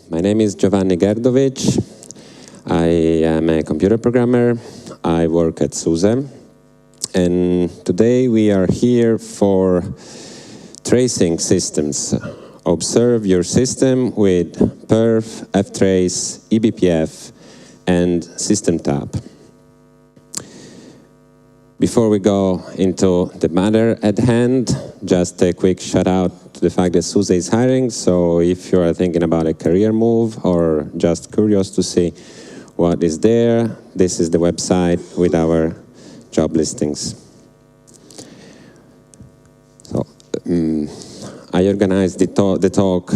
My name is Giovanni Gherdovich. I am a computer programmer. I work at SUSE. And today we are here for tracing systems. Observe your system with perf, Ftrace, EBPF, and Systemtap. Before we go into the matter at hand, just a quick shout out to the fact that SUSE is hiring. So if you are thinking about a career move or just curious to see what is there, this is the website with our job listings. So I organized the talk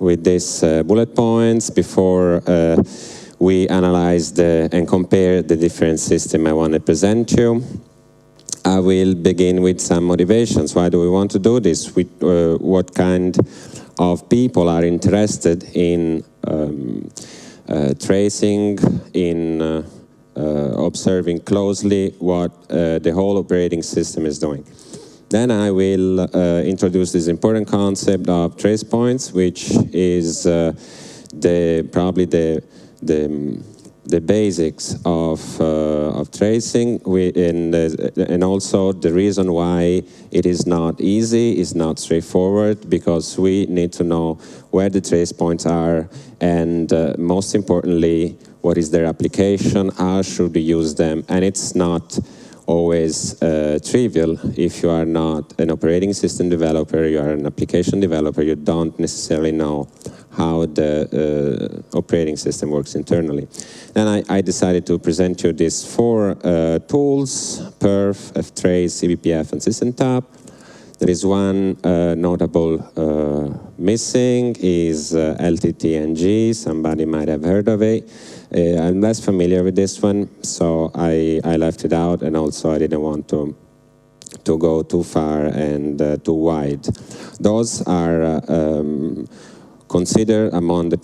with these bullet points before we analyzed and compared the different systems I want to present you. I will begin with some motivations. Why do we want to do this? What kind of people are interested in tracing, in observing closely what the whole operating system is doing. Then I will introduce this important concept of trace points, which is probably the basics of tracing, and also the reason why it is not easy, is not straightforward, because we need to know where the trace points are, and most importantly, what is their application, how should we use them, and it's not always trivial. If you are not an operating system developer, you are an application developer, you don't necessarily know how the operating system works internally. Then I decided to present you these four tools: perf, Ftrace, EBPF, and Systemtap. There is one notable missing, is LTTNG. Somebody might have heard of it. I'm less familiar with this one, so I left it out, and also I didn't want to go too far and too wide. Those are considered among the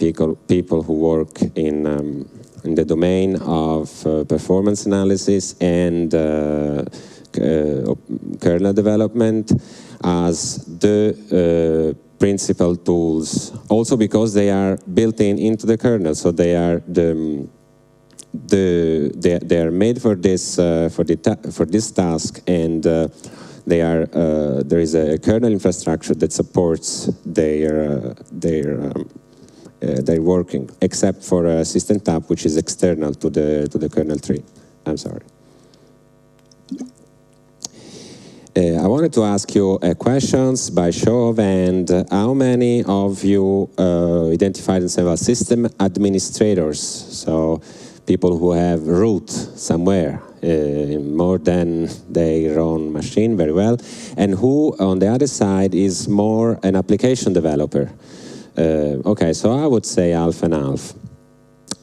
people who work in the domain of performance analysis and kernel development as the principal tools, also because they are built into the kernel, so they are they are made for this task, and there is a kernel infrastructure that supports their working, except for Systemtap, which is external to the kernel tree. I'm sorry. I wanted to ask you questions by show of hand. How many of you identify themselves as system administrators? So people who have root somewhere more than their own machine, very well. And who, on the other side, is more an application developer? Okay, so I would say half and half.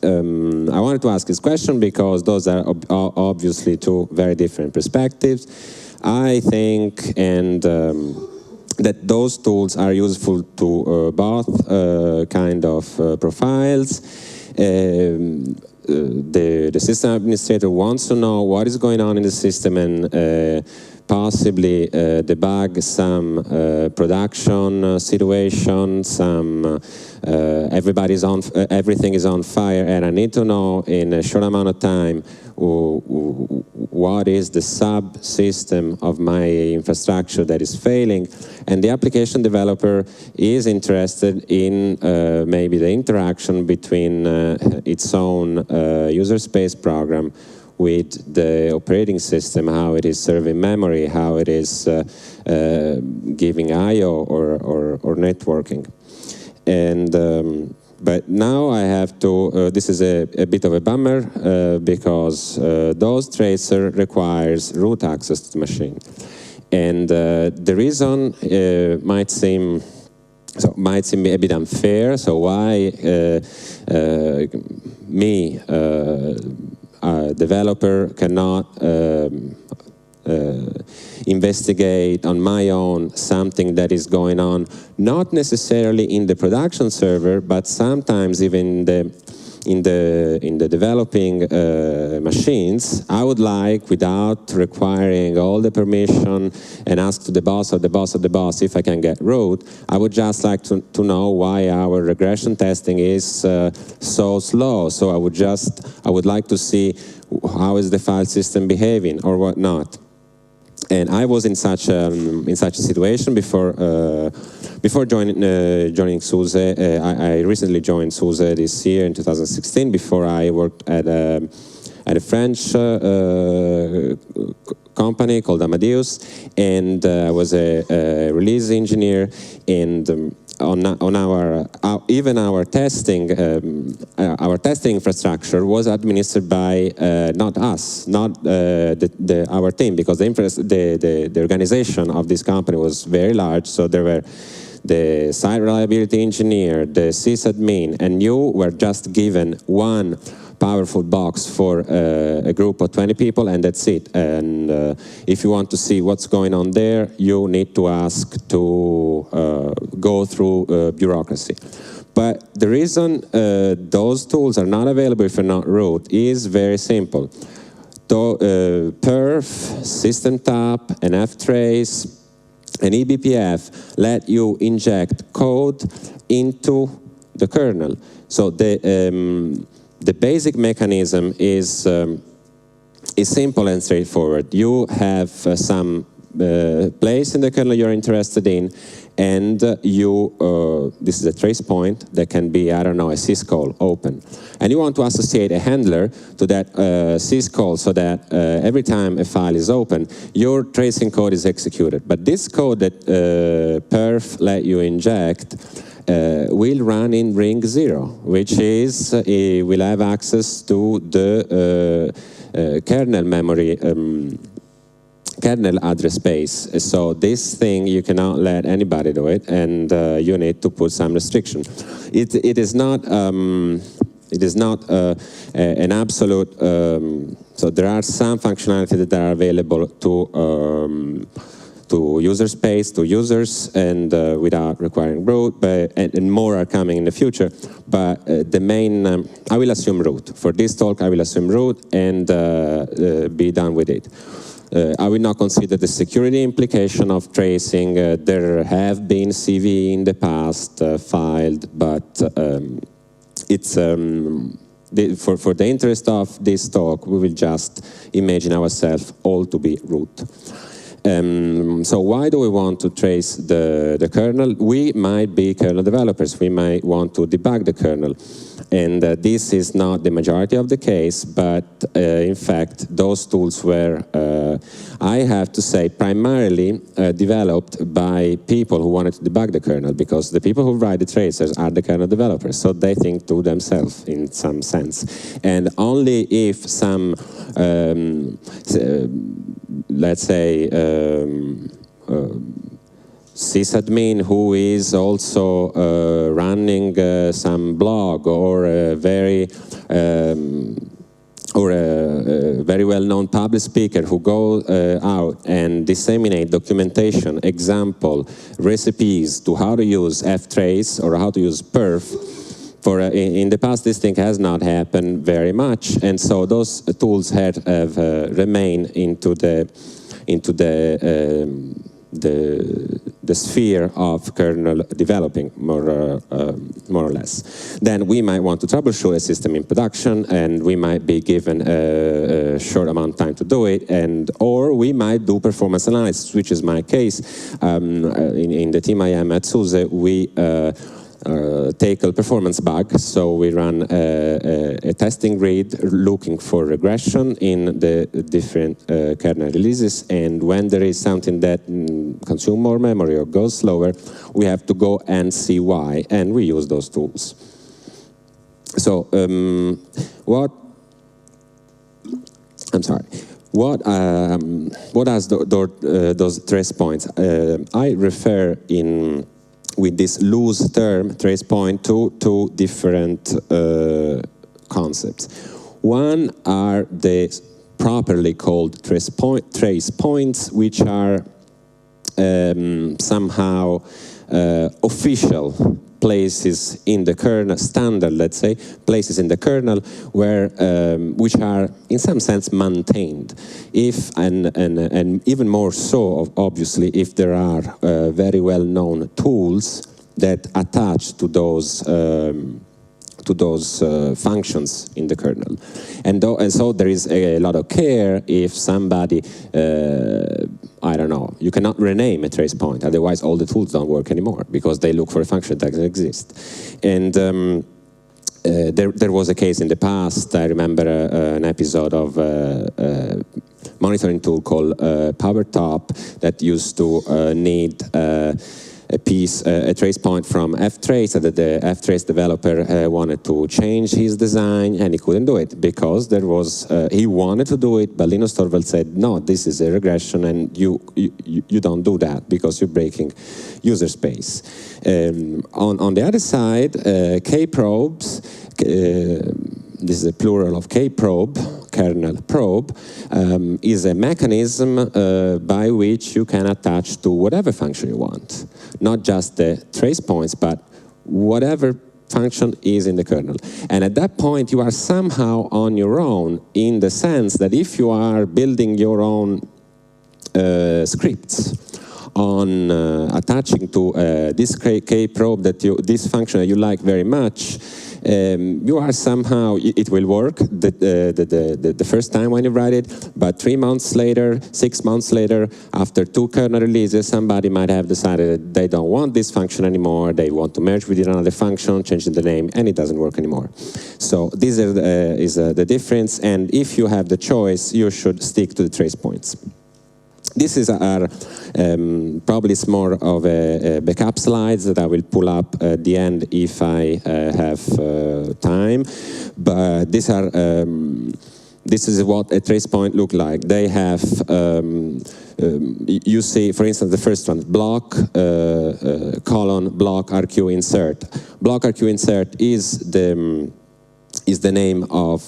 I wanted to ask this question because those are obviously two very different perspectives. I think that those tools are useful to both kind of profiles. The system administrator wants to know what is going on in the system and possibly debug some production situation, some everything is on fire, and I need to know in a short amount of time what is the subsystem of my infrastructure that is failing. And the application developer is interested in maybe the interaction between its own user space program with the operating system, how it is serving memory, how it is giving I/O or networking. And but now I have to, this is a bit of a bummer because those tracer requires root access to the machine. And the reason might seem a bit unfair. So why me, developer, cannot investigate on my own something that is going on, not necessarily in the production server, but sometimes even in the developing machines, I would like, without requiring all the permission and ask to the boss or the boss of the boss if I can get root, I would just like to know why our regression testing is so slow. So I would like to see how is the file system behaving or whatnot. And I was in such a situation before joining SUSE. I recently joined SUSE this year in 2016. Before I worked at a French company called Amadeus, and I was a release engineer. And on our testing infrastructure was administered by not us, not our team, because the organization of this company was very large. So there were the site reliability engineer, the sysadmin, and you were just given one powerful box for a group of 20 people, and that's it. And if you want to see what's going on there, you need to ask to go through bureaucracy. But the reason those tools are not available if you're not root is very simple. Perf, Systemtap, and Ftrace, and EBPF let you inject code into the kernel. So the basic mechanism is simple and straightforward. You have some place in the kernel you're interested in, and this is a trace point that can be, I don't know, a syscall open. And you want to associate a handler to that syscall so that every time a file is open, your tracing code is executed. But this code that perf let you inject will run in ring 0, which is, will have access to the kernel memory, kernel address space. So this thing, you cannot let anybody do it, and you need to put some restriction. It is not an absolute, so there are some functionality that are available to user space, to users, and without requiring root, and more are coming in the future. But the main, I will assume root. For this talk, I will assume root and be done with it. I will not consider the security implication of tracing. There have been CV in the past filed, but it's for the interest of this talk, we will just imagine ourselves all to be root. So why do we want to trace the kernel? We might be kernel developers. We might want to debug the kernel. And this is not the majority of the case, but in fact, those tools were, I have to say, primarily developed by people who wanted to debug the kernel, because the people who write the tracers are the kernel developers, so they think to themselves in some sense. And only if some, let's say, sysadmin who is also running some blog or a very well-known public speaker who go out and disseminate documentation, example, recipes to how to use Ftrace or how to use perf. In the past, this thing has not happened very much, and so those tools have remained into the sphere of kernel developing, more or less. Then we might want to troubleshoot a system in production, and we might be given a short amount of time to do it, or we might do performance analysis, which is my case. In the team I am at SUSE, we tackle performance bugs, so we run a testing grid looking for regression in the different kernel releases, and when there is something that consumes more memory or goes slower, we have to go and see why, and we use those tools. So what are those trace points? I refer with this loose term, trace point, to two different concepts. One are the properly called trace points, which are somehow official places in the kernel, standard, let's say, places in the kernel where, which are in some sense maintained. If, and even more so, obviously, if there are very well-known tools that attach to those functions in the kernel. And so there is a lot of care if somebody, I don't know, you cannot rename a trace point, otherwise all the tools don't work anymore because they look for a function that doesn't exist. And there was a case in the past, I remember an episode of a monitoring tool called PowerTop that used to need a trace point from Ftrace, that the Ftrace developer wanted to change his design and he couldn't do it because there was, he wanted to do it, but Linus Torvalds said, no, this is a regression and you don't do that because you're breaking user space. On the other side, K-probes, this is a plural of K-probe, kernel probe, is a mechanism by which you can attach to whatever function you want. Not just the trace points, but whatever function is in the kernel. And at that point, you are somehow on your own in the sense that if you are building your own scripts on attaching to this K-probe, this function that you like very much, you are somehow, it will work the first time when you write it, but 3 months later, 6 months later, after 2 kernel releases, somebody might have decided that they don't want this function anymore, they want to merge with another function, change the name, and it doesn't work anymore. So this is the difference, and if you have the choice, you should stick to the trace points. This is our, probably it's more of a backup slides that I will pull up at the end if I have time. But these are, this is what a trace point look like. They have, you see, for instance, the first one, block, colon, block, RQ insert. Block, RQ insert is the name of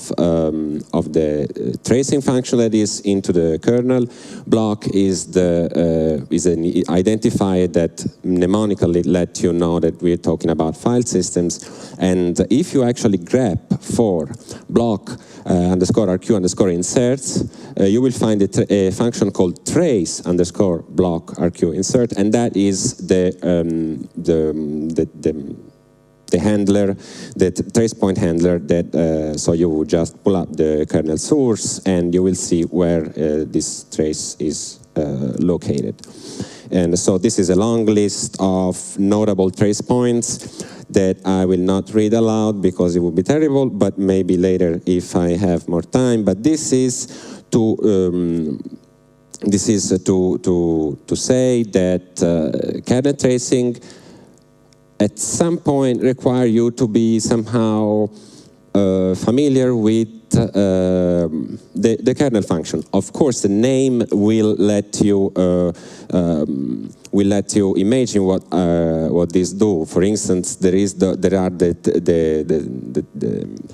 the tracing function that is into the kernel. Block is an identifier that mnemonically let you know that we're talking about file systems. And if you actually grep for block underscore RQ underscore inserts, you will find a function called trace underscore block RQ insert, and that is the handler, the trace point handler that, so you will just pull up the kernel source and you will see where this trace is located. And so this is a long list of notable trace points that I will not read aloud because it would be terrible, but maybe later if I have more time. But this is to say that kernel tracing at some point require you to be somehow familiar with the kernel function. Of course, the name will let you imagine what these do. For instance, there are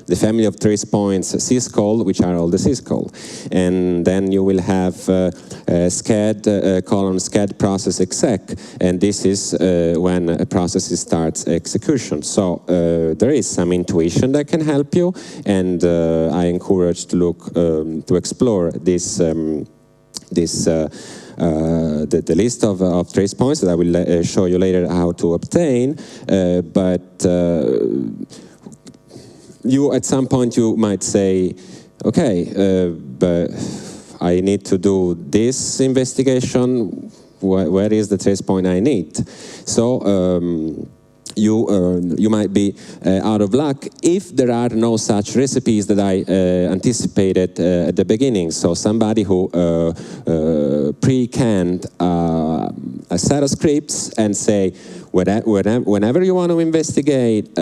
the family of trace points syscall, which are all the syscall, and then you will have scad colon scad process exec, and this is when a process starts execution. So there is some intuition that can help you, and I encourage to look to explore this the list of trace points that I will show you later how to obtain, but you at some point you might say, okay, but I need to do this investigation, where is the trace point I need? So you might be out of luck if there are no such recipes that I anticipated at the beginning. So somebody who pre-canned a set of scripts and say, whenever you want to investigate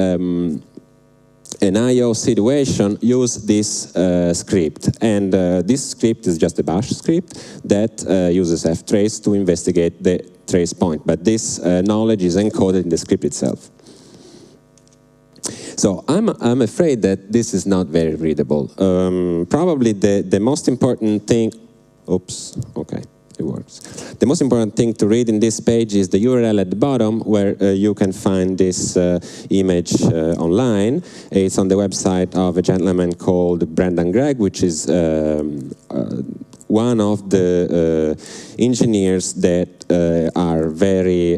an I/O situation, use this script. And this script is just a bash script that uses ftrace to investigate the trace point. But this knowledge is encoded in the script itself. So I'm afraid that this is not very readable. Probably the most important thing, oops, okay, it works. The most important thing to read in this page is the URL at the bottom, where you can find this image online. It's on the website of a gentleman called Brendan Gregg, which is one of the engineers that are very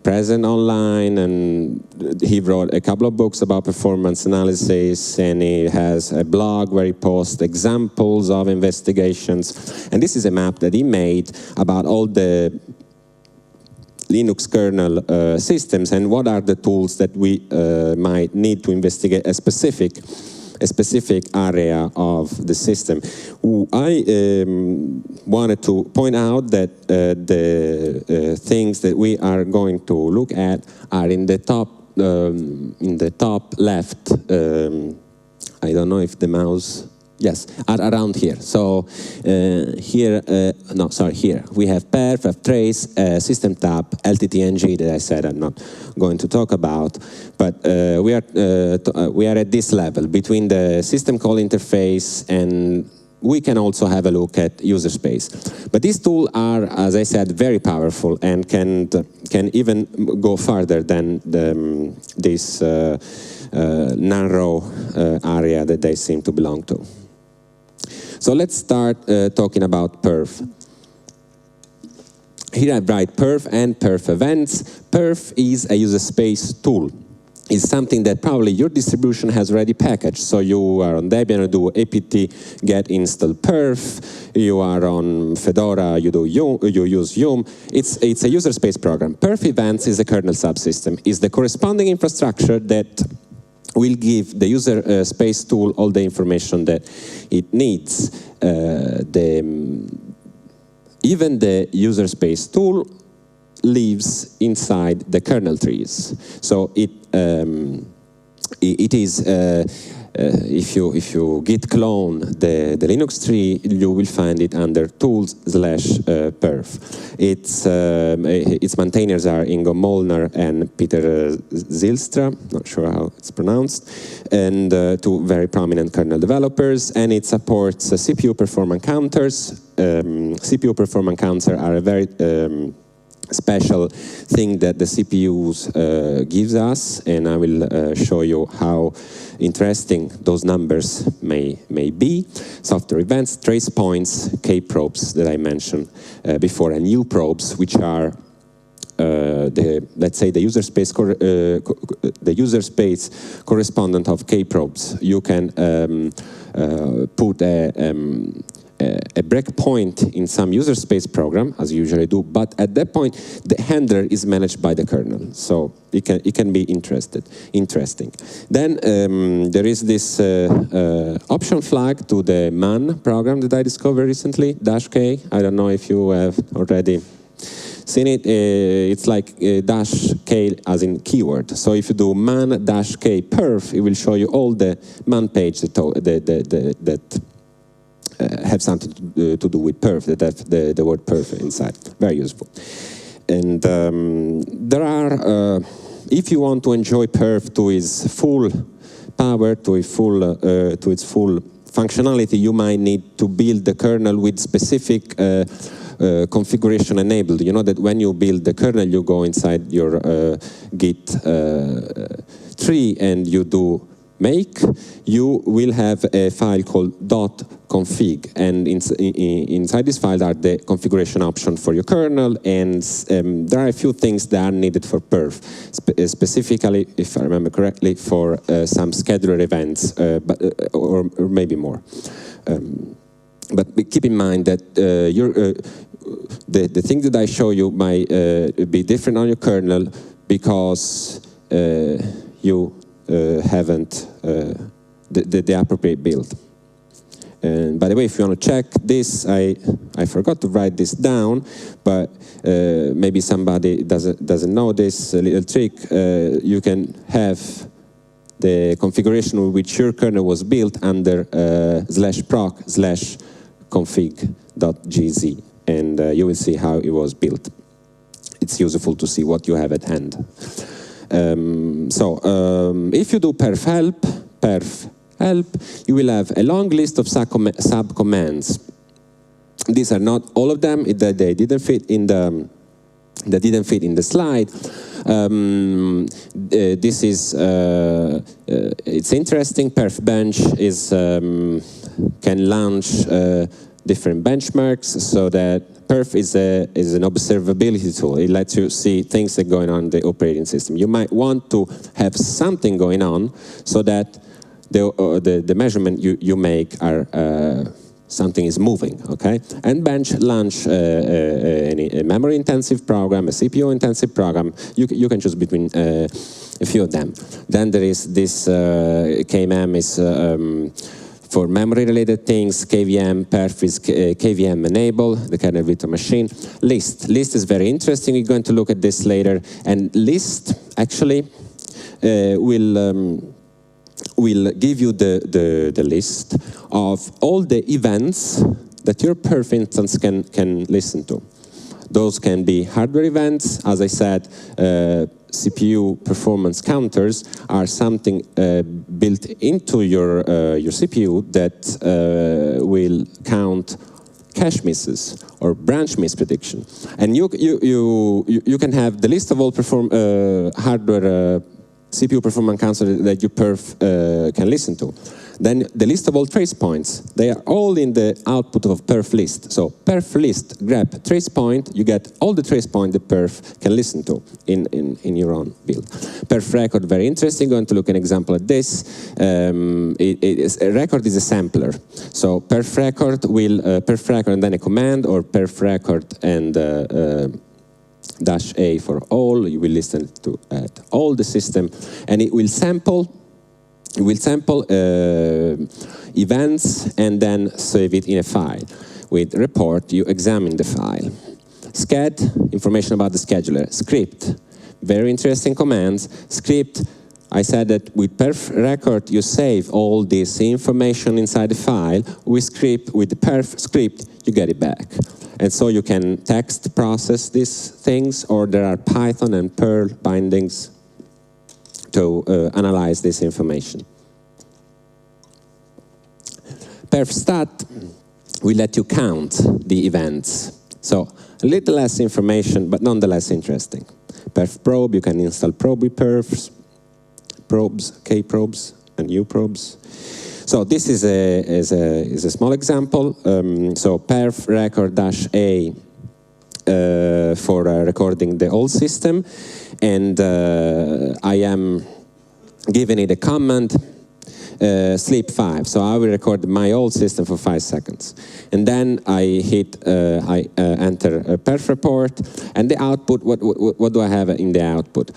present online, and he wrote a couple of books about performance analysis, and he has a blog where he posts examples of investigations. And this is a map that he made about all the Linux kernel systems and what are the tools that we might need to investigate a specific area of the system. I wanted to point out that the things that we are going to look at are in the top left. I don't know if the mouse. Yes, around here. So here, no, sorry, here we have perf, Ftrace, Systemtap, LTTNG that I said I'm not going to talk about, but we are at this level between the system call interface, and we can also have a look at user space. But these tools are, as I said, very powerful and can even go farther than this narrow area that they seem to belong to. So let's start talking about perf. Here I write perf and perf events. Perf is a user space tool. It's something that probably your distribution has already packaged. So you are on Debian, you do apt get install perf. You are on Fedora, you use yum. It's a user space program. Perf events is a kernel subsystem. It's the corresponding infrastructure that will give the user space tool all the information that it needs. Even the user space tool lives inside the kernel trees. So it is if you git clone the Linux tree, you will find it under tools/perf. Its maintainers are Ingo Molnar and Peter Zylstra, not sure how it's pronounced, and two very prominent kernel developers, and it supports CPU performance counters. CPU performance counters are a very special thing that the CPUs gives us, and I will show you how interesting those numbers may be. Software events, trace points, K probes that I mentioned before, and U probes, which are let's say the user space correspondent of K probes. You can put a breakpoint in some user space program, as you usually do, but at that point, the handler is managed by the kernel, so it can be interesting. Then there is this option flag to the man program that I discovered recently, -k. I don't know if you have already seen it. It's like -k as in keyword. So if you do man-k perf, it will show you all the man page that have something to do with perf, that have the word perf inside. Very useful. And there are, if you want to enjoy perf to its full power, to its full functionality, you might need to build the kernel with specific configuration enabled. You know that when you build the kernel, you go inside your Git tree and you do make, you will have a file called .config, and inside this file are the configuration options for your kernel, and there are a few things that are needed for perf, specifically, if I remember correctly, for some scheduler events, or maybe more. But keep in mind that the thing that I show you might be different on your kernel because you haven't the appropriate build. And by the way, if you want to check this, I forgot to write this down, but maybe somebody doesn't know this little trick. You can have the configuration with which your kernel was built under /proc/config.gz, and you will see how it was built. It's useful to see what you have at hand. If you do perf help, you will have a long list of sub-commands. These are not all of them. They didn't fit in the. That didn't fit in the slide. This is it's interesting. Perf bench is can launch different benchmarks, so that perf is an observability tool. It lets you see things that are going on in the operating system. You might want to have something going on so that the measurement you make are something is moving, okay? And bench launch a memory-intensive program, a CPU-intensive program. You can choose between a few of them. Then there is this KMM is for memory-related things. KVM, perf is KVM enable, the kernel virtual machine. List is very interesting. We're going to look at this later. And list actually will give you the list of all the events that your perf instance can listen to. Those can be hardware events. As I said, CPU performance counters are something built into your CPU that will count cache misses or branch miss prediction. And you can have the list of all hardware CPU performance counter that your perf can listen to. Then the list of all trace points, they are all in the output of perf list. So perf list, grab trace point, you get all the trace point the perf can listen to in your own build. Perf record, very interesting. Going to look at an example of this. A record is a sampler. So perf record will perf record and then a command, or perf record and -A for all. You will listen to all the system, and it will sample. It will sample events and then save it in a file. With report, you examine the file. Sched, information about the scheduler. Script, very interesting commands. Script, I said that with perf record, you save all this information inside the file. With the perf script, you get it back. And so you can text process these things, or there are Python and Perl bindings to analyze this information. Perfstat will let you count the events. So a little less information, but nonetheless interesting. Perfprobe, you can install probe with perfs, probes, kprobes, and uprobes. So this is a small example. So perf record -A for recording the whole system, and I am giving it a command, sleep 5. So I will record my whole system for 5 seconds. And then I hit, enter a perf report, and the output, what do I have in the output?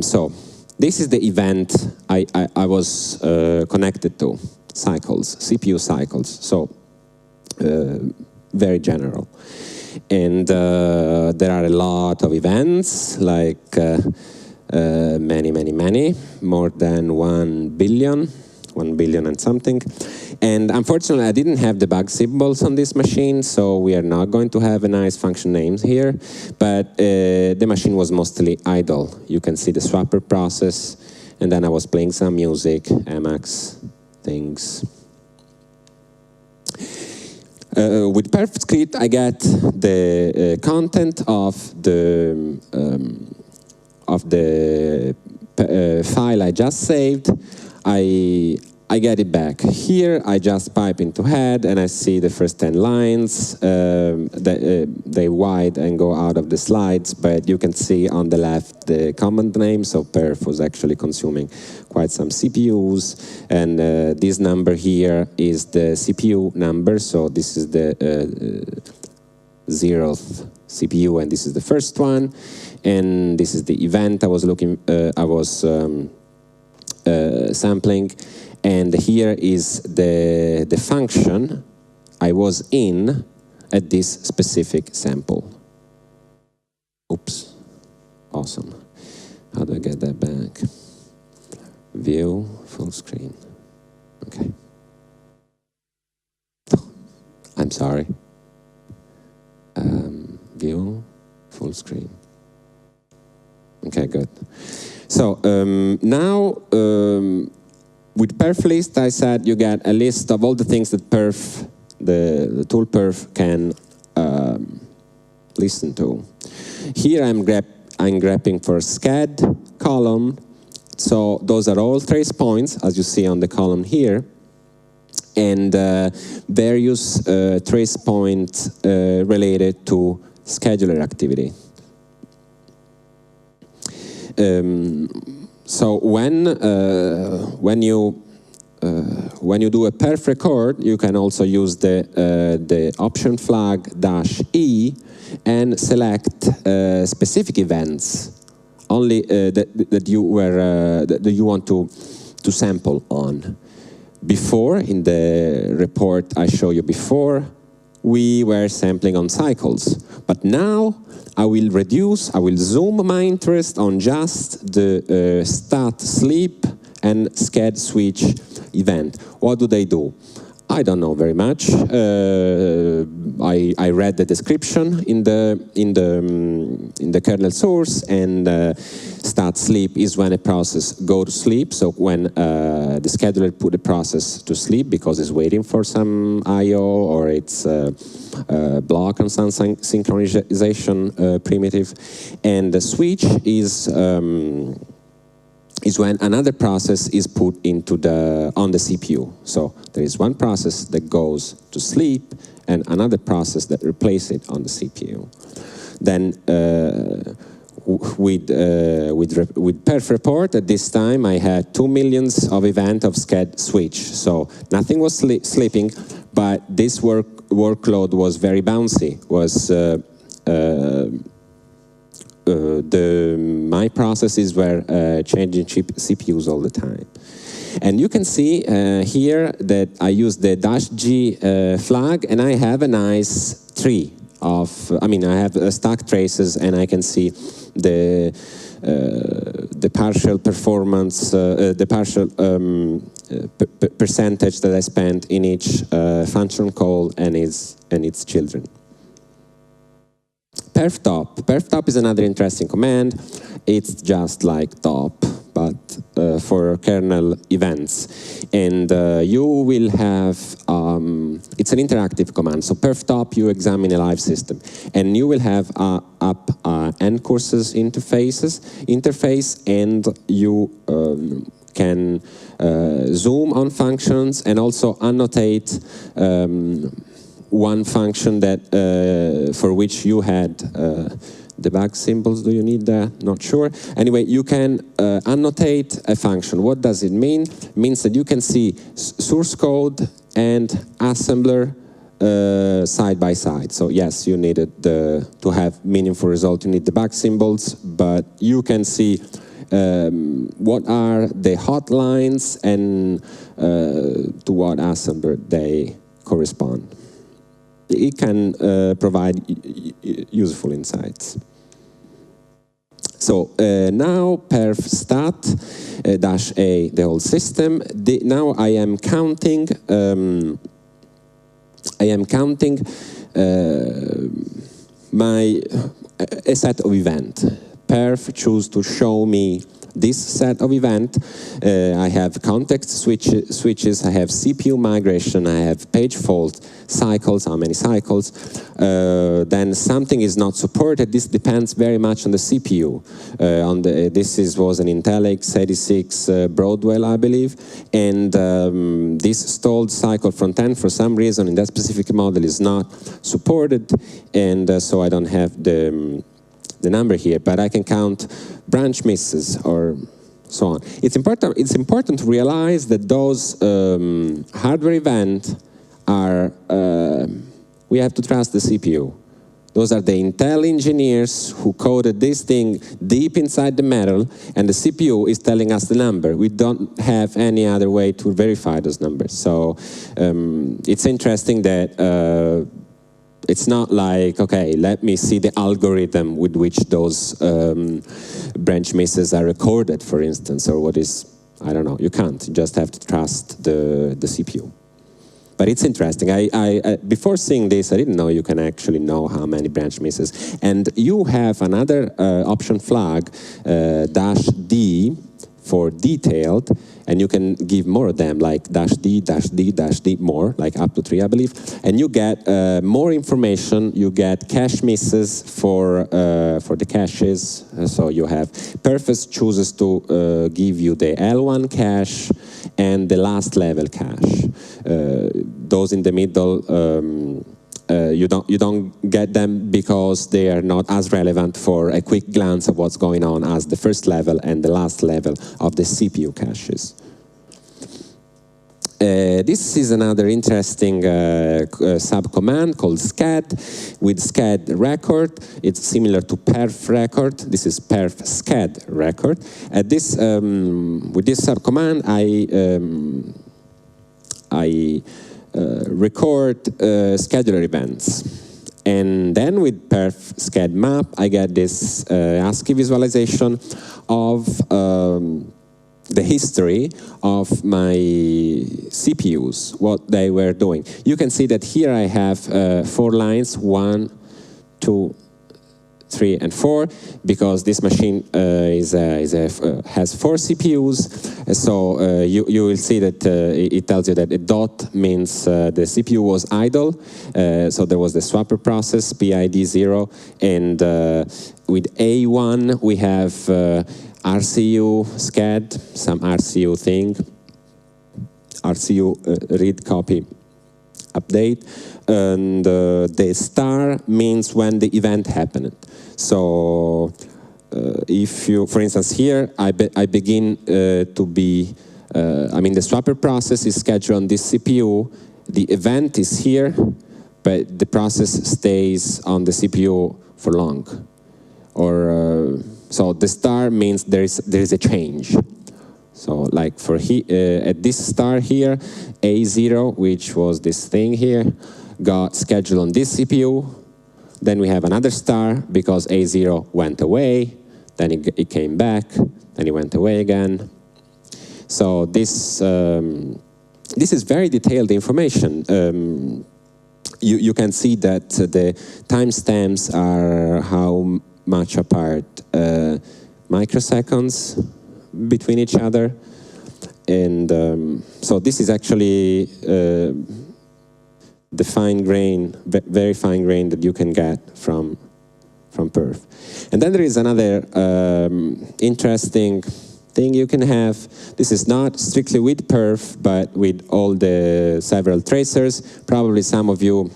So this is the event I was connected to, cycles, CPU cycles, so very general. And there are a lot of events, like many, more than 1 billion and something. And unfortunately, I didn't have debug symbols on this machine, so we are not going to have a nice function names here. But the machine was mostly idle. You can see the swapper process, and then I was playing some music, Emacs things. With perf script, I get the content of the file I just saved. I get it back. Here, I just pipe into head, and I see the first 10 lines. They wide and go out of the slides, but you can see on the left the command name. So perf was actually consuming quite some CPUs, and this number here is the CPU number. So this is the 0th CPU, and this is the first one. And this is the event I was sampling. And here is the function I was in at this specific sample. Oops, awesome. How do I get that back? View, full screen. Okay. I'm sorry. View, full screen. Okay, good. So now, with perf list, I said you get a list of all the things that perf the tool perf can listen to. Here I'm grabbing for scad column. So those are all trace points, as you see on the column here, and various trace points related to scheduler activity. So when you do a perf record, you can also use the option flag -e and select specific events only that you want to sample on. Before, in the report I showed you before, we were sampling on cycles, but now I will zoom my interest on just the stat sleep and scad switch event. What do they do? I don't know very much. I read the description in the kernel source, and stat sleep is when a process goes to sleep. So when the scheduler put a process to sleep because it's waiting for some I/O or it's block on some synchronization primitive, and the switch is when another process is put into on the CPU. So there is one process that goes to sleep and another process that replaces it on the CPU. Then with perf report at this time, I had 2 million of event of scad switch. So nothing was sleeping, but this workload was very bouncy. My processes were changing CPUs all the time. And you can see here that I use the -g flag, and I have a nice tree of, I have stack traces, and I can see the partial performance, the partial percentage that I spent in each function call and its children. Perf-top. Perf-top is another interesting command. It's just like top, but for kernel events. And you will have, it's an interactive command. So perf-top, you examine a live system. And you will have up nCourses interface, and you can zoom on functions and also annotate one function that for which you had debug symbols. Do you need that? Not sure. Anyway, you can annotate a function. What does it mean? It means that you can see source code and assembler side by side. So yes, you needed to have meaningful result. You need debug symbols, but you can see what are the hotlines and to what assembler they correspond. It can provide useful insights. So now perf stat -a the whole system. Now I am counting. A set of event. Perf choose to show me this set of event. I have context switches, I have CPU migration, I have page fault, cycles, how many cycles. Then something is not supported. This depends very much on the CPU. This was an Intel x86 Broadwell, I believe, and this stalled cycle from 10 for some reason in that specific model is not supported, and so I don't have the number here, but I can count branch misses or so on. It's important to realize that those hardware events are, we have to trust the CPU. Those are the Intel engineers who coded this thing deep inside the metal, and the CPU is telling us the number. We don't have any other way to verify those numbers. So it's interesting that it's not like, okay, let me see the algorithm with which those branch misses are recorded, for instance, or what is, I don't know, you can't. You just have to trust the CPU. But it's interesting. Before seeing this, I didn't know you can actually know how many branch misses. And you have another option flag, -d, for detailed, and you can give more of them, like -d, -d, -d, more, like up to 3, I believe, and you get more information. You get cache misses for the caches. So you have perf chooses to give you the L1 cache and the last level cache. Those in the middle, you don't get them because they are not as relevant for a quick glance of what's going on as the first level and the last level of the CPU caches. This is another interesting subcommand called scad. With scad record, it's similar to perf record. This is perf scad record. With this subcommand, I record scheduler events. And then with perf scad map, I get this ASCII visualization of the history of my CPUs, what they were doing. You can see that here I have 4 lines, 1, 2, 3, and 4, because this machine has 4 CPUs. So you will see that it tells you that a dot means the CPU was idle. So there was the swapper process, PID 0, and with A1 we have RCU SCAD, some RCU thing, RCU read copy update, and the star means when the event happened. So if you, for instance, here I begin to be, the swapper process is scheduled on this CPU, the event is here, but the process stays on the CPU for long. Or so the star means there is a change. So like for at this star here, A0, which was this thing here, got scheduled on this CPU. Then we have another star because A0 went away. Then it came back. Then it went away again. So this is very detailed information. You can see that the timestamps are how much apart, microseconds between each other, and so this is actually the fine grain, very fine grain that you can get from perf. And then there is another interesting thing you can have. This is not strictly with perf, but with all the several tracers. Probably some of you.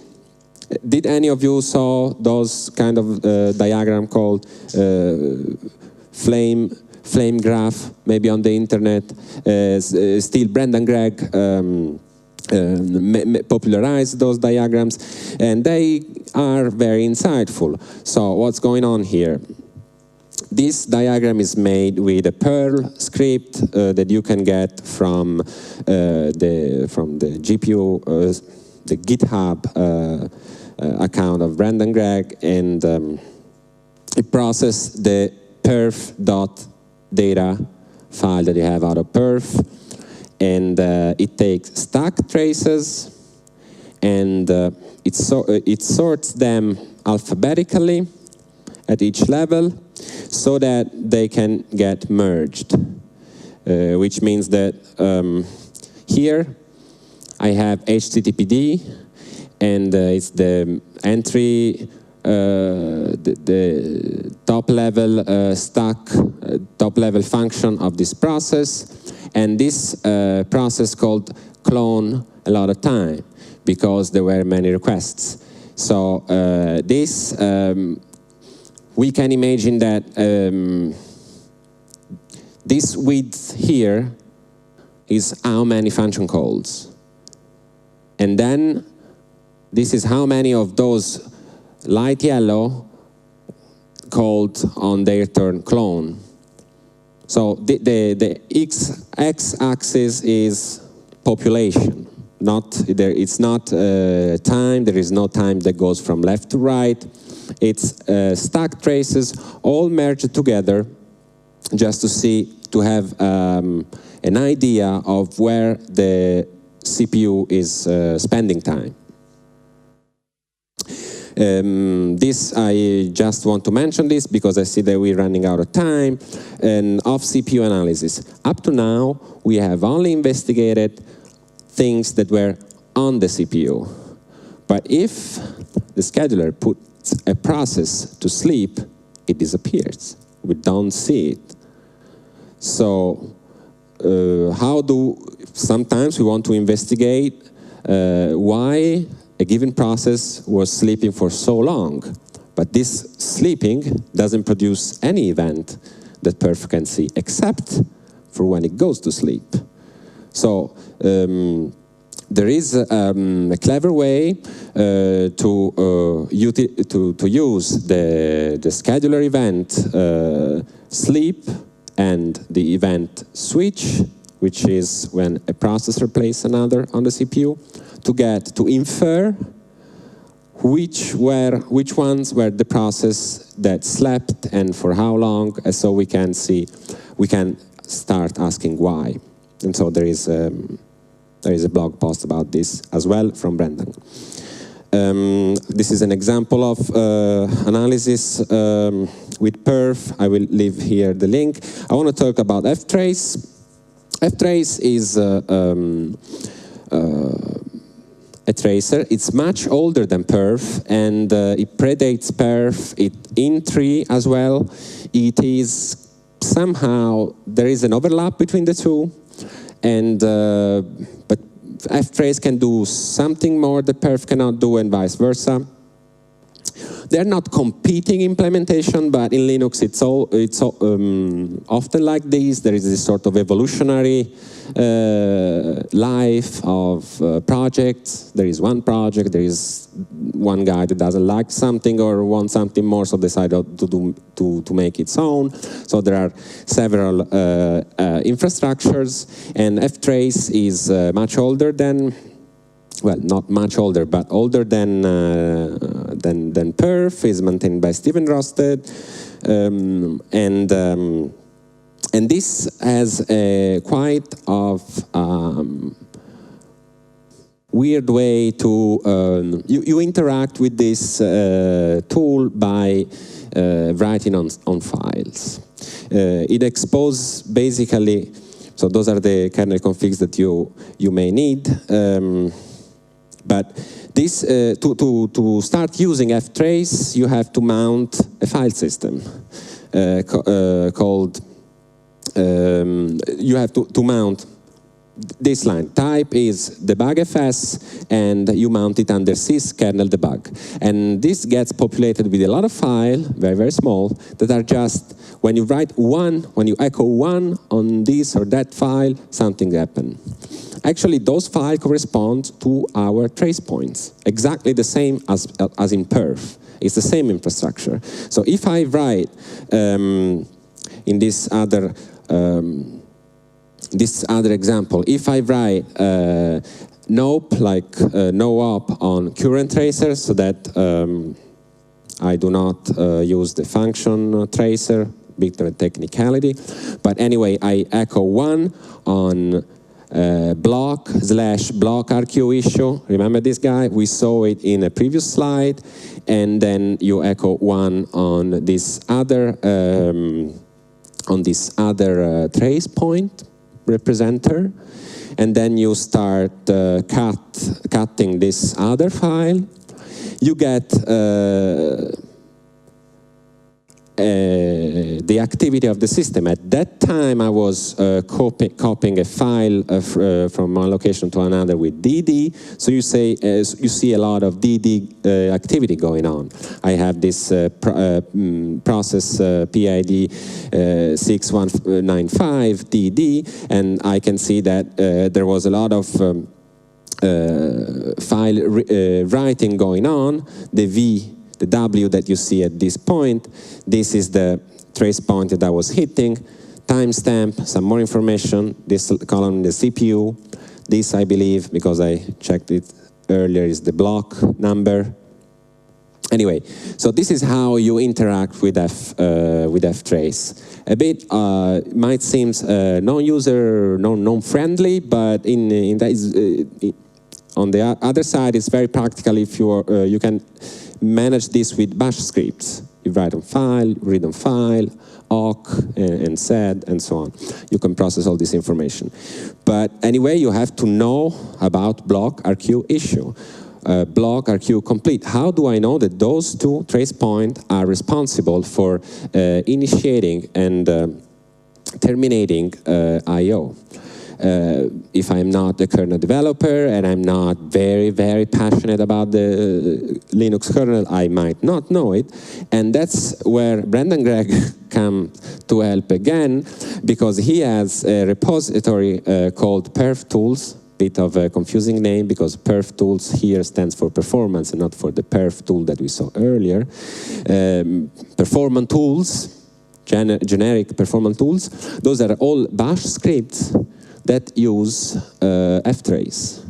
Did any of you saw those kind of diagram called flame graph, maybe on the internet? Still, Brendan Gregg popularized those diagrams, and they are very insightful. So what's going on here? This diagram is made with a Perl script that you can get from the GPU, the GitHub account of Brendan Gregg, and it processes the perf.data file that you have out of perf, and it takes stack traces, and it sorts them alphabetically at each level so that they can get merged, which means that here I have HTTPD, and it's the entry, the top level stack, top level function of this process, and this process called clone a lot of time because there were many requests. So this, we can imagine that this width here is how many function calls. And then this is how many of those light yellow called on their turn clone. So the x-axis is population. It's not time. There is no time that goes from left to right. It's stack traces all merged together, just to have an idea of where the CPU is spending time. This, I just want to mention this because I see that we're running out of time. And of CPU analysis. Up to now, we have only investigated things that were on the CPU. But if the scheduler puts a process to sleep, it disappears. We don't see it. So sometimes we want to investigate why a given process was sleeping for so long. But this sleeping doesn't produce any event that perf can see, except for when it goes to sleep. So there is a clever way to use the scheduler event sleep and the event switch, which is when a process replaces another on the CPU, to infer which ones were the process that slept and for how long, and so we can start asking why. And so there is a blog post about this as well from Brendan. This is an example of analysis with perf. I will leave here the link. I want to talk about Ftrace. Ftrace is a tracer. It's much older than perf, and it predates perf. In tree as well. It is somehow there is an overlap between the two, and but Ftrace can do something more that perf cannot do, and vice versa. They're not competing implementation, but in Linux it's often like this. There is this sort of evolutionary life of projects. There is one project, there is one guy that doesn't like something or wants something more, so decided to make its own. So there are several infrastructures, and Ftrace is much older than, well, not much older, but older than perf, is maintained by Steven Rosted, and this has a quite of weird way to you interact with this tool by writing on files. It exposes basically, so those are the kernel configs that you may need. But this, to start using Ftrace, you have to mount a file system called, you have to mount this line. Type is debugfs, and you mount it under sys kernel debug. And this gets populated with a lot of files, very, very small, that are just, when you write one, when you echo one on this or that file, something happens. Actually, those files correspond to our trace points, exactly the same as in perf. It's the same infrastructure. So if I write in this other example, if I write nope, like no op on current tracer, so that I do not use the function tracer, bit of a technicality, but anyway, I echo one on block/block RQ issue. Remember this guy? We saw it in a previous slide. And then you echo one on this other trace point representer. And then you start cutting this other file. You get the activity of the system. At that time, I was copying a file from one location to another with DD. So you see a lot of DD activity going on. I have this process PID 6195 DD, and I can see that there was a lot of file writing going on. The W that you see at this point, this is the trace point that I was hitting, timestamp, some more information, this column in the CPU, this I believe, because I checked it earlier, is the block number. Anyway, so this is how you interact with Ftrace. A bit might seem non-user, non-friendly, but on the other side, it's very practical if you can manage this with bash scripts. You write on file, read on file, awk, and sed, and so on. You can process all this information. But anyway, you have to know about block RQ issue. Block RQ complete. How do I know that those two trace points are responsible for initiating and terminating I/O? If I'm not a kernel developer and I'm not very, very passionate about the Linux kernel, I might not know it. And that's where Brendan Gregg comes to help again, because he has a repository called perf tools. Bit of a confusing name, because perf tools here stands for performance and not for the perf tool that we saw earlier. Performance tools, generic performance tools, those are all bash scripts that use Ftrace.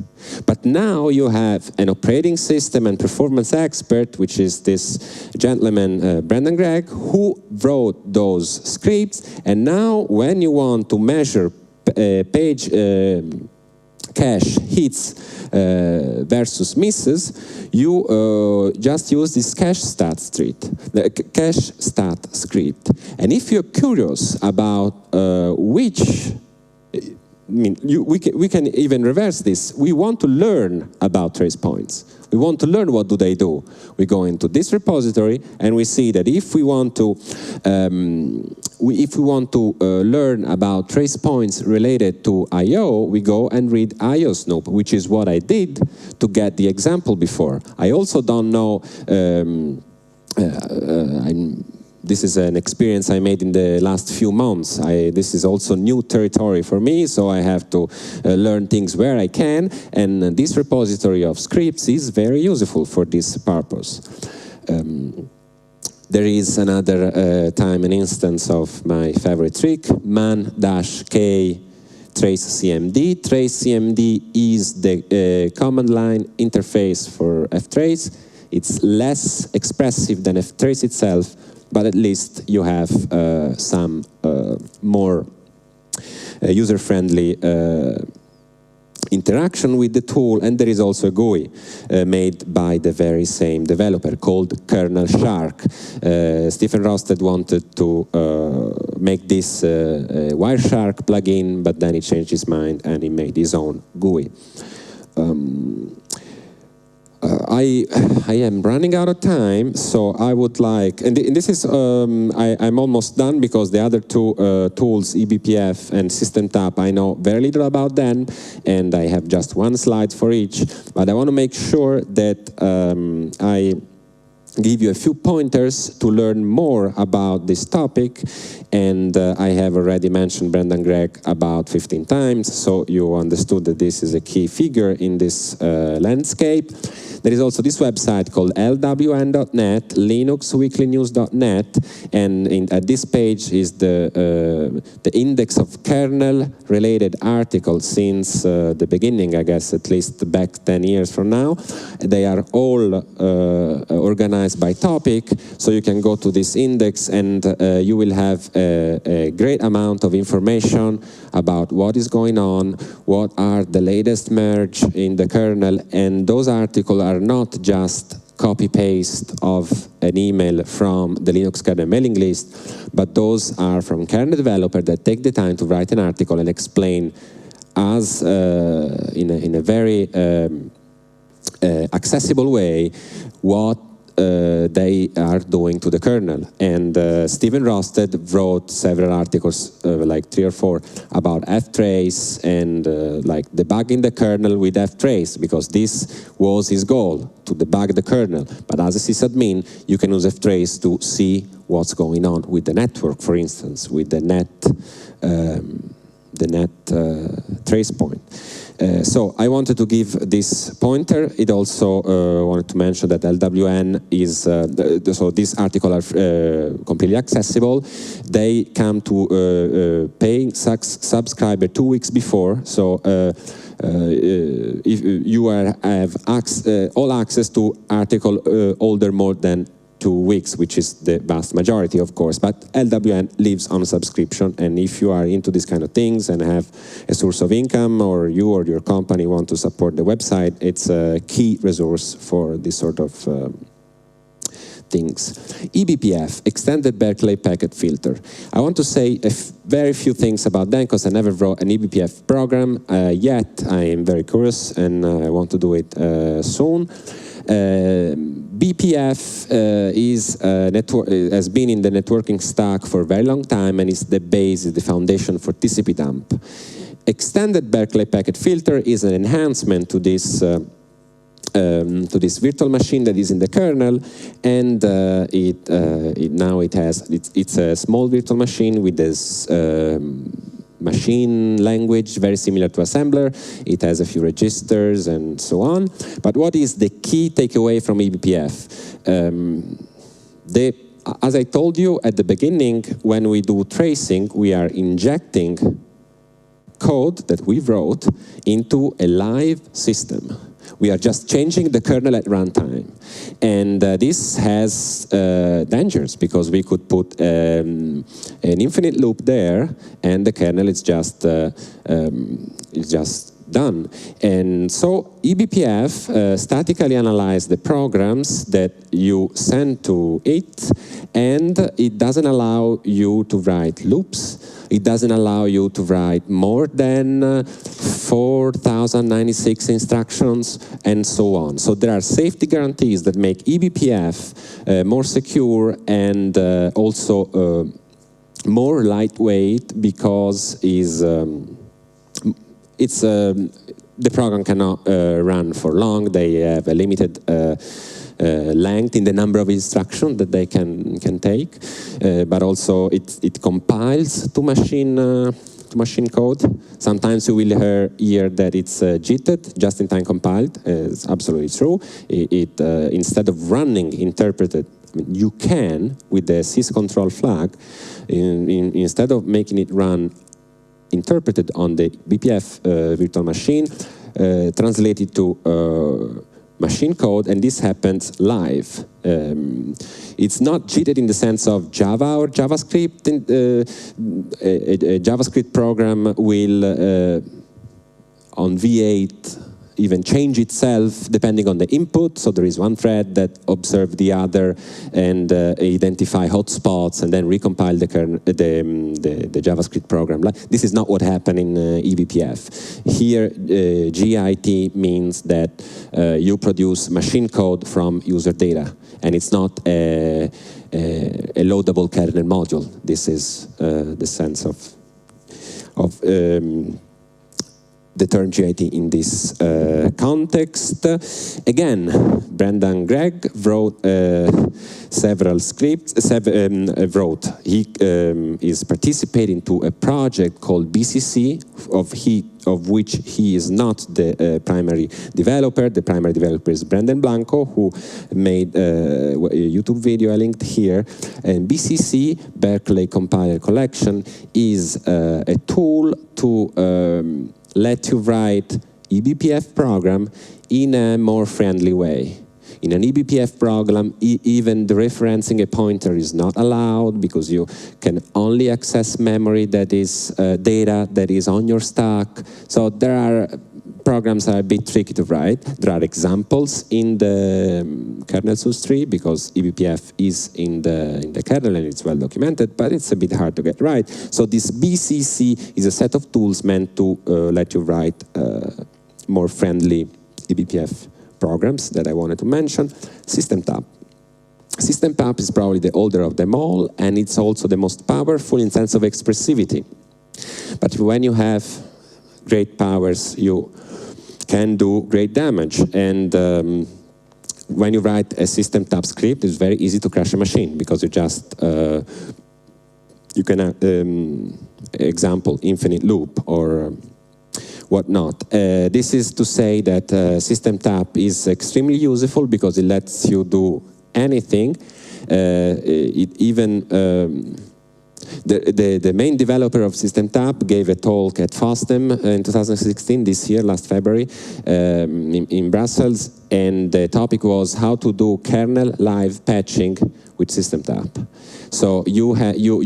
But now you have an operating system and performance expert, which is this gentleman, Brendan Gregg, who wrote those scripts. And now when you want to measure page cache hits versus misses, you just use this cache stat script. And if you're curious about which, I mean, we can even reverse this. We want to learn about trace points. We want to learn what do they do. We go into this repository and we see that if we want to learn about trace points related to I/O, we go and read I/O Snoop, which is what I did to get the example before. I also don't know. This is an experience I made in the last few months. This is also new territory for me, so I have to learn things where I can, and this repository of scripts is very useful for this purpose. There is another time an instance of my favorite trick, man-k trace CMD. Trace CMD is the command line interface for Ftrace. It's less expressive than Ftrace itself, but at least you have some more user-friendly interaction with the tool, and there is also a GUI made by the very same developer called Kernel Shark. Stephen Rosted wanted to make this Wireshark plugin, but then he changed his mind and he made his own GUI. I am running out of time, so I would like, and this is, I'm almost done, because the other two tools, EBPF and Systemtap, I know very little about them, and I have just one slide for each, but I want to make sure that I give you a few pointers to learn more about this topic, and I have already mentioned Brendan Gregg about 15 times, so you understood that this is a key figure in this landscape. There is also this website called lwn.net, linuxweeklynews.net, and at this page is the index of kernel-related articles since the beginning, I guess, at least back 10 years from now. They are all organized by topic, so you can go to this index and you will have a great amount of information about what is going on, what are the latest merge in the kernel, and those articles are not just copy-paste of an email from the Linux kernel mailing list, but those are from kernel developers that take the time to write an article and explain as in a very accessible way what they are doing to the kernel. And Stephen Rosted wrote several articles, like 3 or 4, about Ftrace and like debugging the kernel with Ftrace, because this was his goal, to debug the kernel. But as a sysadmin, you can use Ftrace to see what's going on with the network, for instance, with the net trace point. So I wanted to give this pointer. It also wanted to mention that LWN is, so this article are completely accessible. They come to paying subscriber 2 weeks before. So if you have all access to article older more than 2 weeks, which is the vast majority, of course, but LWN lives on subscription, and if you are into these kind of things and have a source of income, or you or your company want to support the website, it's a key resource for this sort of things. EBPF, Extended Berkeley Packet Filter. I want to say very few things about that because I never wrote an EBPF program yet. I am very curious and I want to do it soon. BPF has been in the networking stack for a very long time and is the base, the foundation for TCP dump. Extended Berkeley Packet Filter is an enhancement to this virtual machine that is in the kernel, and it's a small virtual machine with this machine language very similar to assembler. It has a few registers and so on. But what is the key takeaway from eBPF? As I told you at the beginning, when we do tracing, we are injecting code that we wrote into a live system. We are just changing the kernel at runtime. And this has dangers, because we could put an infinite loop there, and the kernel is just done. And so eBPF statically analyzes the programs that you send to it, and it doesn't allow you to write loops. It doesn't allow you to write more than 4,096 instructions, and so on. So there are safety guarantees that make eBPF more secure and also more lightweight, because the program cannot run for long. They have a limited length in the number of instructions that they can take, but also it compiles to machine code. Sometimes you will hear that it's JITed, just-in-time compiled. It's absolutely true. Instead of running interpreted, you can, with the syscontrol flag, instead of making it run interpreted on the BPF virtual machine, translate it to machine code, and this happens live. It's not JITed in the sense of Java or JavaScript. A JavaScript program will, on V8, even change itself depending on the input. So there is one thread that observes the other and identify hotspots and then recompile the JavaScript program. This is not what happened in eBPF. Here, GIT means that you produce machine code from user data, and it's not a loadable kernel module. This is the sense of the term GIT in this context. Again, Brendan Gregg wrote several scripts. He is participating to a project called BCC, of which he is not the primary developer. The primary developer is Brendan Blanco, who made a YouTube video I linked here. And BCC, Berkeley Compiler Collection, is a tool to let you write eBPF program in a more friendly way. In an eBPF program, even the referencing a pointer is not allowed, because you can only access memory that is data that is on your stack. So there are programs that are a bit tricky to write. There are examples in the kernel source tree, because eBPF is in the kernel and it's well documented, but it's a bit hard to get right. So this BCC is a set of tools meant to let you write more friendly eBPF programs that I wanted to mention. Systemtap. Systemtap is probably the older of them all, and it's also the most powerful in sense of expressivity. But when you have great powers, you can do great damage. And when you write a Systemtap script, it's very easy to crash a machine, because you just, you can, example, infinite loop or whatnot. This is to say that Systemtap is extremely useful because it lets you do anything. It even The main developer of Systemtap gave a talk at FOSDEM in 2016, this year, last February, in Brussels, and the topic was how to do kernel live patching with Systemtap. So you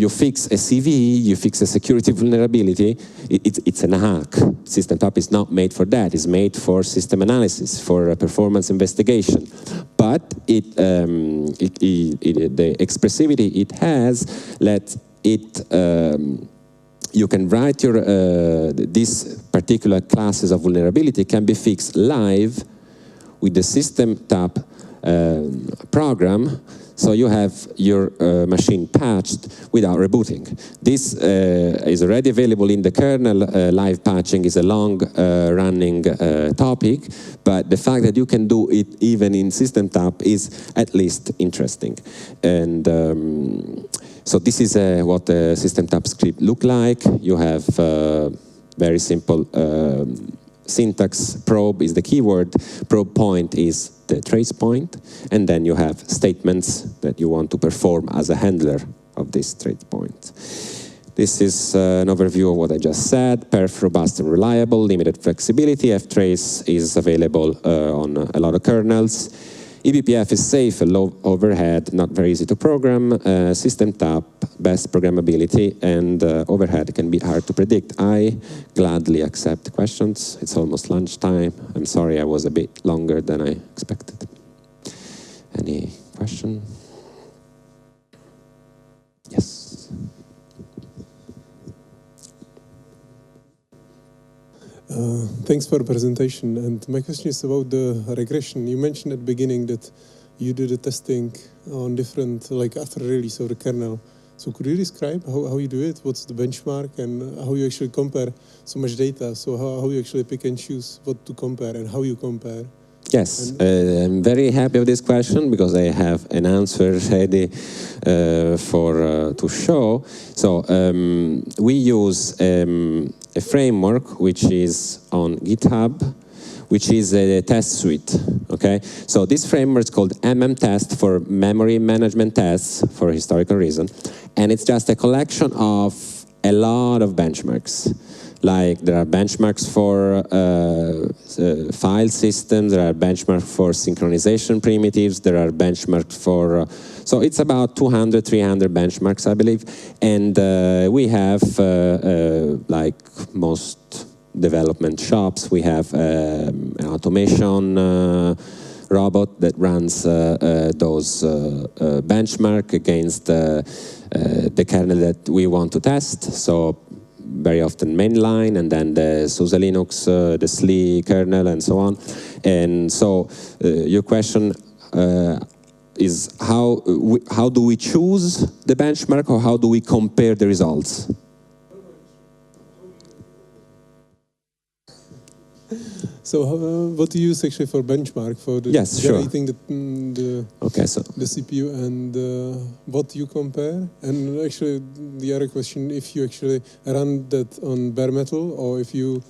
fix a CVE, you fix a security vulnerability, it's an hack. Systemtap is not made for that, it's made for system analysis, for performance investigation. But the expressivity it has lets it, you can write your, these particular classes of vulnerability can be fixed live with the Systemtap program. So you have your machine patched without rebooting. This is already available in the kernel. Live patching is a long-running topic, but the fact that you can do it even in Systemtap is at least interesting. And so this is what the Systemtap script look like. You have very simple syntax. Probe is the keyword. Probe point is the trace point, and then you have statements that you want to perform as a handler of this trace point. This is an overview of what I just said. Perf, robust and reliable, limited flexibility. Ftrace is available on a lot of kernels. EBPF is safe, low overhead, not very easy to program. Systemtap, best programmability, and overhead can be hard to predict. I gladly accept questions. It's almost lunchtime. I'm sorry I was a bit longer than I expected. Any question? Yes. Thanks for the presentation. And my question is about the regression. You mentioned at the beginning that you did a testing on different, like after release of the kernel. So could you describe how you do it? What's the benchmark and how you actually compare so much data? So how you actually pick and choose what to compare and how you compare? Yes, I'm very happy with this question because I have an answer ready to show. So we use a framework which is on GitHub, which is a test suite. Okay, so this framework is called MMTest for Memory Management Tests for historical reason, and it's just a collection of a lot of benchmarks. Like there are benchmarks for file systems, there are benchmarks for synchronization primitives, there are benchmarks for, so it's about 200, 300 benchmarks, I believe. And we have, like most development shops, we have an automation robot that runs those benchmark against the kernel that we want to test. So very often mainline, and then the SUSE Linux, the SLI kernel, and so on. And so your question is how do we choose the benchmark, or how do we compare the results? So what do you use actually for benchmark for the generating the CPU, and what you compare? And actually the other question, if you actually run that on bare metal or if you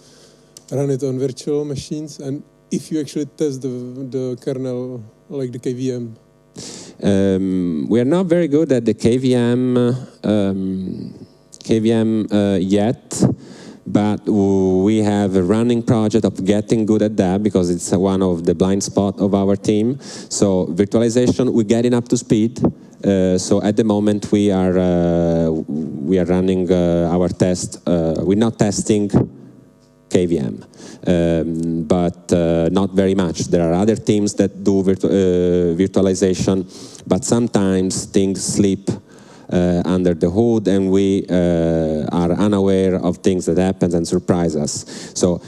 run it on virtual machines, and if you actually test the kernel, like the KVM. We are not very good at the KVM yet. But we have a running project of getting good at that because it's one of the blind spots of our team. So virtualization, we're getting up to speed. So at the moment we are running our test. We're not testing KVM, but not very much. There are other teams that do virtualization, but sometimes things slip under the hood, and we are unaware of things that happen and surprise us. So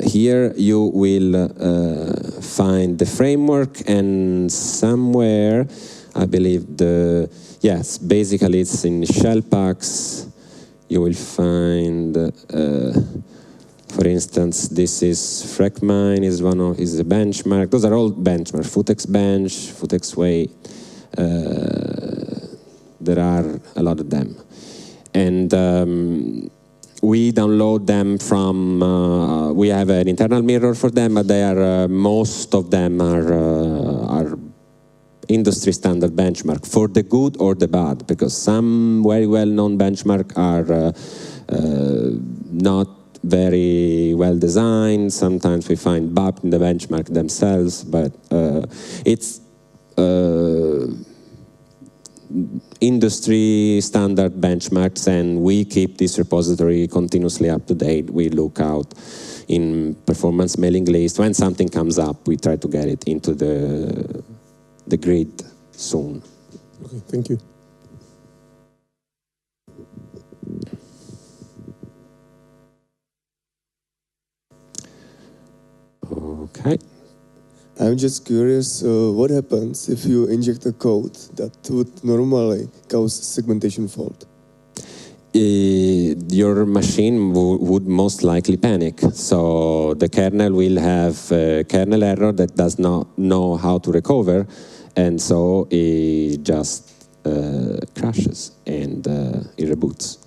here you will find the framework, and somewhere, I believe yes, basically it's in Shellpacks. You will find, for instance, this is FracMine is a benchmark. Those are all benchmarks. Futex Bench, Futex Way. There are a lot of them, and we download them from. We have an internal mirror for them, but they are most of them are industry standard benchmark for the good or the bad, because some very well-known benchmarks are not very well designed. Sometimes we find bugs in the benchmark themselves, but it's industry standard benchmarks, and we keep this repository continuously up to date. We look out in performance mailing list. When something comes up, we try to get it into the grid soon. Okay, thank you. Okay. I'm just curious, what happens if you inject a code that would normally cause segmentation fault? Your machine would most likely panic. So the kernel will have a kernel error that does not know how to recover, and so it just crashes and it reboots.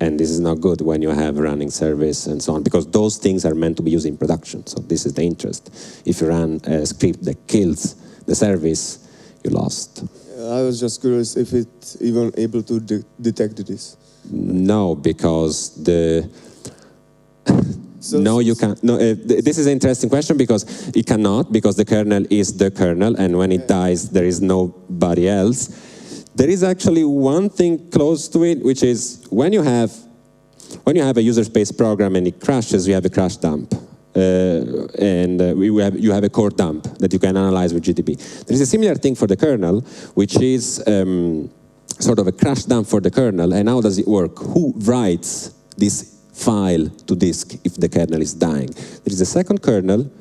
And this is not good when you have running service and so on, because those things are meant to be used in production. So this is the interest. If you run a script that kills the service, you lost. I was just curious if it's even able to detect this. No, because no, you can't. No, this is an interesting question, because it cannot, because the kernel is the kernel, and when it dies, there is nobody else. There is actually one thing close to it, which is when you have a user space program and it crashes, you have a crash dump. You have a core dump that you can analyze with GDB. There is a similar thing for the kernel, which is sort of a crash dump for the kernel. And how does it work? Who writes this file to disk if the kernel is dying? There is a second kernel,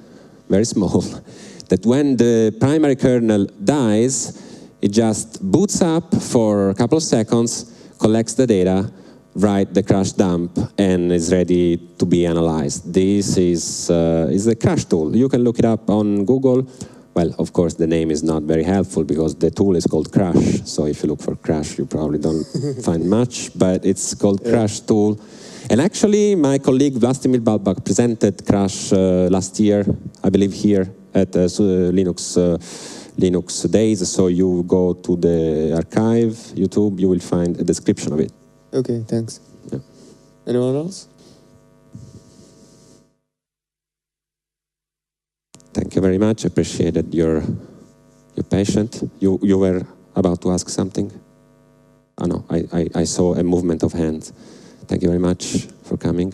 very small, that when the primary kernel dies, it just boots up for a couple of seconds, collects the data, write the crash dump, and is ready to be analyzed. This is a crash tool. You can look it up on Google. Well, of course, the name is not very helpful because the tool is called Crash. So if you look for Crash, you probably don't find much, but it's called Crash tool. And actually, my colleague Vlastimir Balbak presented Crash last year, I believe here at LinuxDays. So you go to the archive, YouTube, you will find a description of it. Okay, thanks. Yeah. Anyone else? Thank you very much. Appreciated your patience. You were about to ask something? Oh no, I saw a movement of hands. Thank you very much for coming.